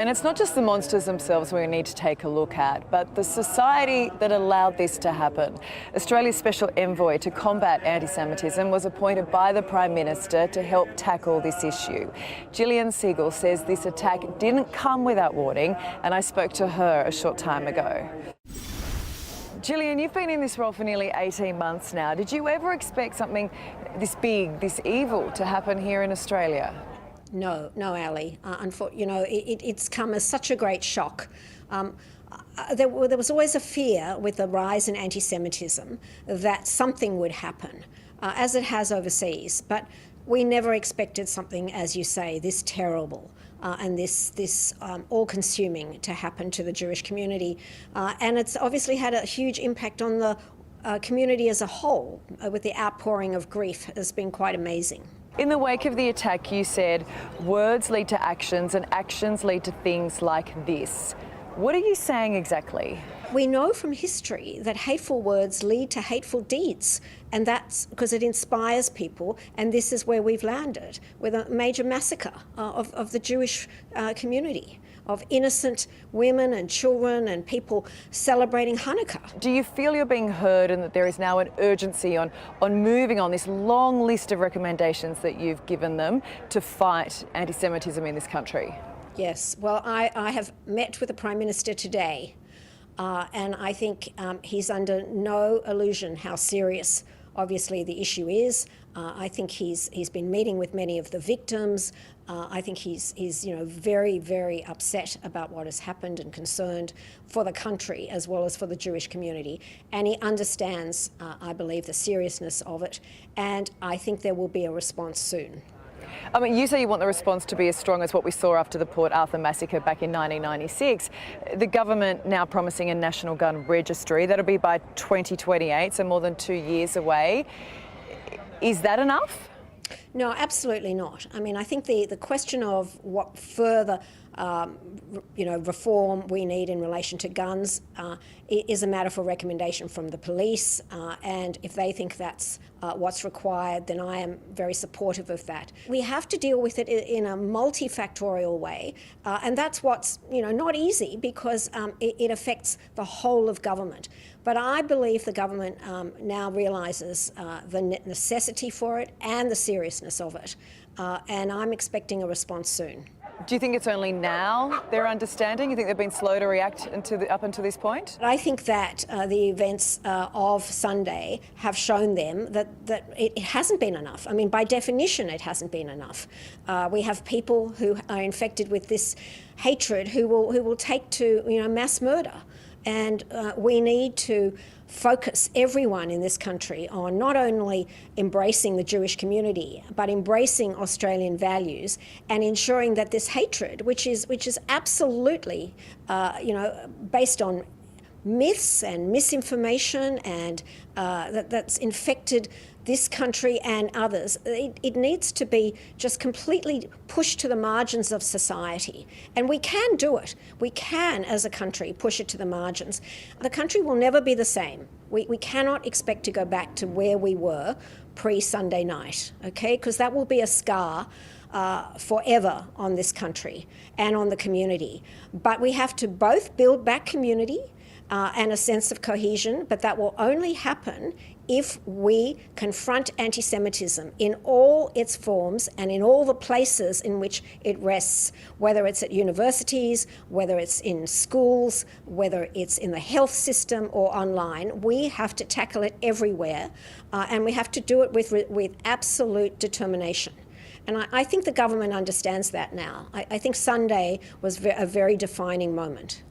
And it's not just the monsters themselves we need to take a look at, but the society that allowed this to happen. Australia's Special Envoy to combat anti-Semitism was appointed by the Prime Minister to help tackle this issue. Jillian Segal says this attack didn't come without warning, and I spoke to her a short time ago. Jillian, you've been in this role for nearly 18 months now. Did you ever expect something this big, this evil to happen here in Australia? No, Ali. It's come as such a great shock. There was always a fear with the rise in anti-Semitism that something would happen, as it has overseas. But we never expected something, as you say, this terrible and this all-consuming to happen to the Jewish community. And it's obviously had a huge impact on the community as a whole, with the outpouring of grief has been quite amazing. In the wake of the attack, you said words lead to actions and actions lead to things like this. What are you saying exactly? We know from history that hateful words lead to hateful deeds, and that's because it inspires people, and this is where we've landed, with a major massacre of the Jewish community, of innocent women and children and people celebrating Hanukkah. Do you feel you're being heard and that there is now an urgency on moving on this long list of recommendations that you've given them to fight anti-Semitism in this country? Yes, well, I have met with the Prime Minister today, and I think he's under no illusion how serious, obviously, the issue is. I think he's been meeting with many of the victims. I think he's very, very upset about what has happened and concerned for the country as well as for the Jewish community. And he understands, I believe, the seriousness of it. And I think there will be a response soon. I mean, you say you want the response to be as strong as what we saw after the Port Arthur massacre back in 1996. The government now promising a national gun registry. That'll be by 2028, so more than 2 years away. Is that enough? No, absolutely not. I mean, I think the question of what further reform we need in relation to guns is a matter for recommendation from the police, and if they think that's what's required, then I am very supportive of that. We have to deal with it in a multifactorial way, and that's what's not easy, because it affects the whole of government. But I believe the government now realises the necessity for it and the seriousness of it, and I'm expecting a response soon. Do you think it's only now they're understanding? You think they've been slow to react up until this point? I think that the events of Sunday have shown them that it hasn't been enough. I mean, by definition, it hasn't been enough. We have people who are infected with this hatred who will take to mass murder. And we need to focus everyone in this country on not only embracing the Jewish community, but embracing Australian values and ensuring that this hatred, which is absolutely, based on myths and misinformation and that's infected this country and others, it needs to be just completely pushed to the margins of society. And we can do it. We can, as a country, push it to the margins. The country will never be the same. We cannot expect to go back to where we were pre-Sunday night, okay? Because that will be a scar forever on this country and on the community. But we have to both build back community and a sense of cohesion, but that will only happen if we confront anti-Semitism in all its forms and in all the places in which it rests, whether it's at universities, whether it's in schools, whether it's in the health system or online. We have to tackle it everywhere, and we have to do it with absolute determination. And I think the government understands that now. I think Sunday was a very defining moment.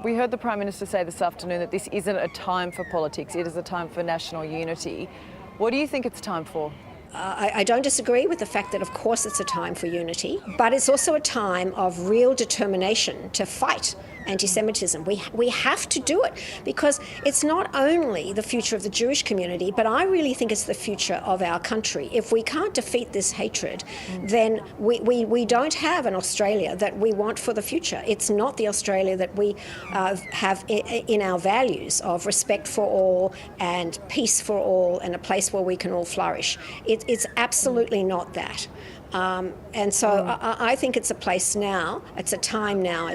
We heard the Prime Minister say this afternoon that this isn't a time for politics, it is a time for national unity. What do you think it's time for? I don't disagree with the fact that, of course, it's a time for unity, but it's also a time of real determination to fight anti-Semitism. We have to do it, because it's not only the future of the Jewish community, but I really think it's the future of our country. If we can't defeat this hatred, then we don't have an Australia that we want for the future. It's not the Australia that we have in our values of respect for all and peace for all and a place where we can all flourish. It's absolutely not that. And so I think it's a place now, it's a time now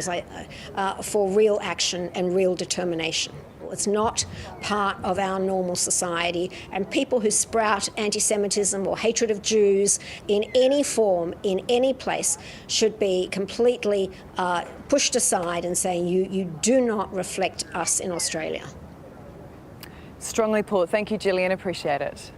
for real action and real determination. It's not part of our normal society, and people who sprout anti-Semitism or hatred of Jews in any form, in any place, should be completely pushed aside and saying, you do not reflect us in Australia. Strongly put. Thank you, Jillian. Appreciate it.